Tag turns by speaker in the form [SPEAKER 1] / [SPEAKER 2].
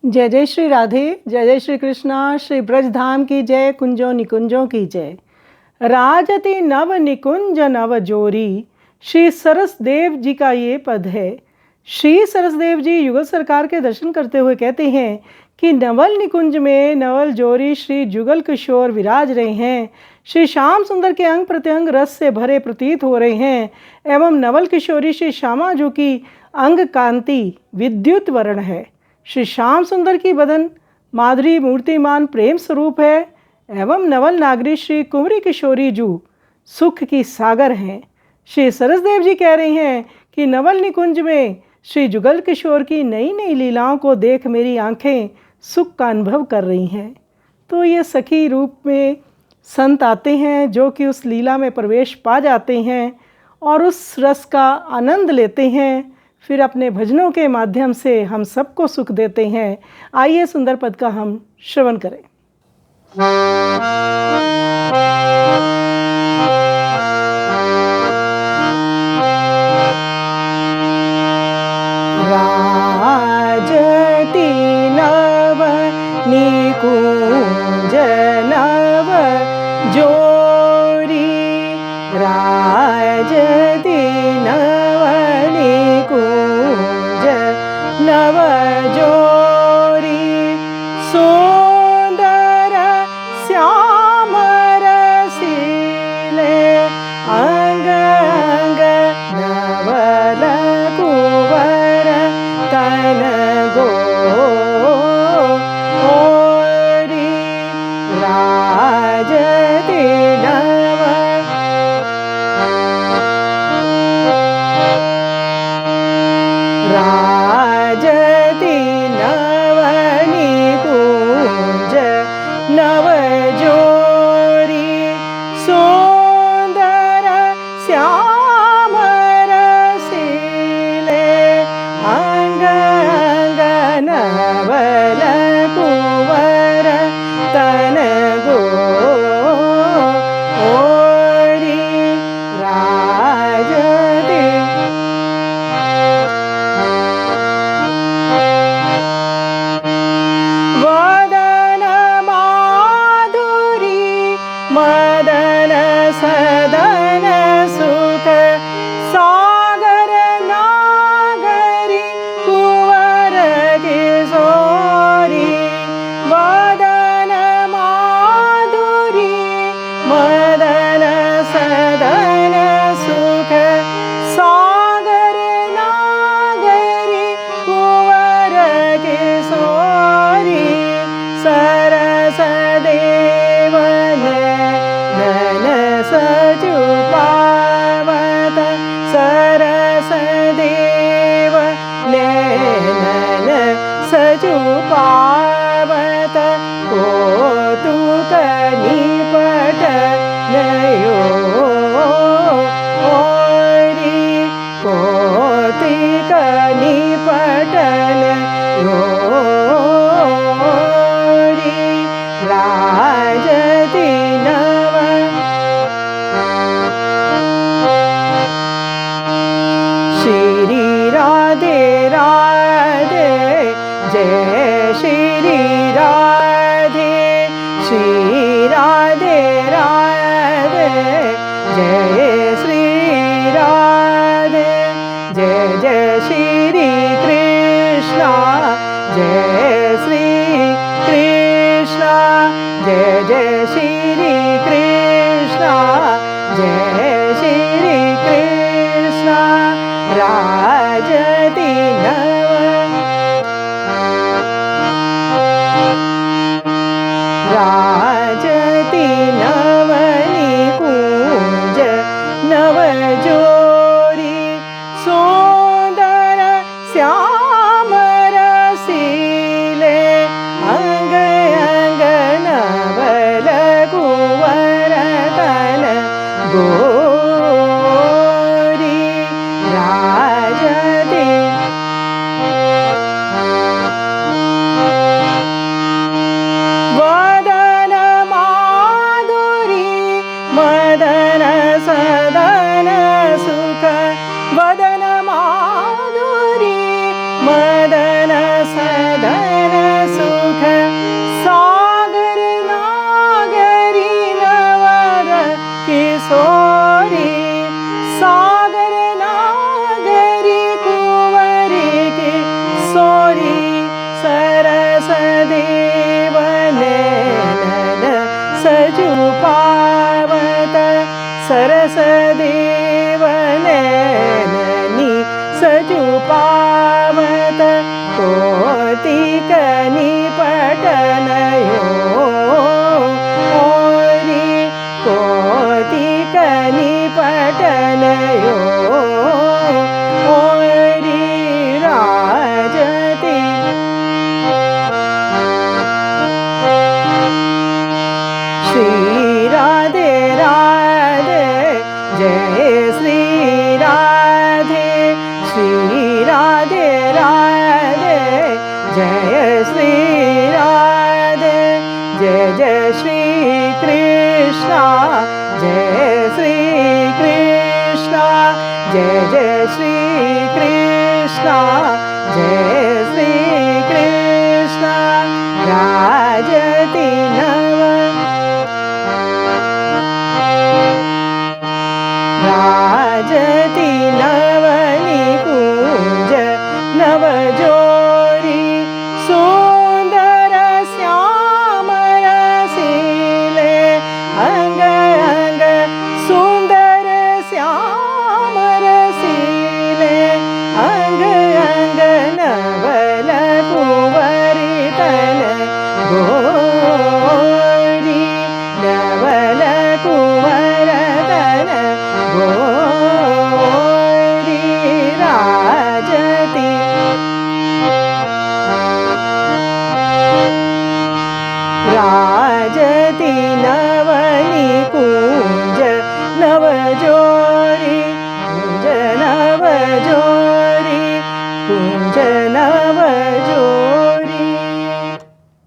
[SPEAKER 1] जय जय श्री राधे, जय जय श्री कृष्णा। श्री ब्रज धाम की जय, कुंजों निकुंजों की जय। राजति नव निकुंज नव जोरी, श्री सरसदेव जी का ये पद है। श्री सरसदेव जी युगल सरकार के दर्शन करते हुए कहते हैं कि नवल निकुंज में नवल जोरी श्री जुगल किशोर विराज रहे हैं। श्री श्याम सुंदर के अंग प्रत्यंग रस से भरे प्रतीत हो रहे हैं एवं नवल किशोरी श्री श्यामा जो की अंग कांति विद्युत वर्ण है। श्री श्याम सुंदर की बदन माधुरी मूर्तिमान प्रेम स्वरूप है एवं नवल नागरी श्री कुंवरी किशोरी जू सुख की सागर हैं। श्री सरसदेव जी कह रही हैं कि नवल निकुंज में श्री जुगल किशोर की नई नई लीलाओं को देख मेरी आंखें सुख का अनुभव कर रही हैं। तो ये सखी रूप में संत आते हैं जो कि उस लीला में प्रवेश पा जाते हैं और उस रस का आनंद लेते हैं, फिर अपने भजनों के माध्यम से हम सबको सुख देते हैं। आइए सुंदर पद का हम श्रवण करें। राजति नव निकुंज नव जोरी, राजति नव निकुंज नव जोरी, सुंदर श्याम रसीले अंग अंग नवल कुंवर तन गोरी, राजति नव राजति नव निकुंज नव जोरी, सुंदर श्याम रसीले अंग अंग नवल कुंवर तन गोरी, राजति वदन माधुरी मदन सदन सुख सागर नागरी कुंवर किशोरी, वदन माधुरी मदन सदन सुख सागर नागरी कुंवर किशोरी, सरस देवन नन सचु पावत, सरस देव नन सचु पावत, कौतुक निपट नयो ओरी, कौतुक निपटन योरी, राजति नव श्री राधे राधे, जय श्री राधे, श्री राधे राधे, जय श्री राधे, जय जय श्री कृष्णा, जय श्री कृष्णा, जय जय श्री कृष्णा, जय श्री कृष्णा, राजति नव राजति नव निकुंज नव जोरी, सुंदर श्याम रसीले अंग अंग नवल देव नयन सजु पावत सरस देव नयनी सजु पावत कोतिक निपटनयो ओरी कोतिक निपटनयो ओरी राजति श्री राधे राधे जय श्री राधे श्री राधे राधे जय श्री राधे जय जय श्री कृष्णा जय श्री कृष्णा जय जय श्री कृष्णा जय श्री कृष्णा राजति नव राजति नवनिकुञ्ज नवजोरी सुन्दर श्यामरसीले अङ्ग अङ्ग सुन्दर श्यामरसीले अङ्ग अङ्ग नवल कुंवरितन गोरी नवल कुंवरतन गोरी राजति राजति नवनिकुञ्ज नवजोरी कुञ्ज नवजोरी कुञ्ज नवजोरी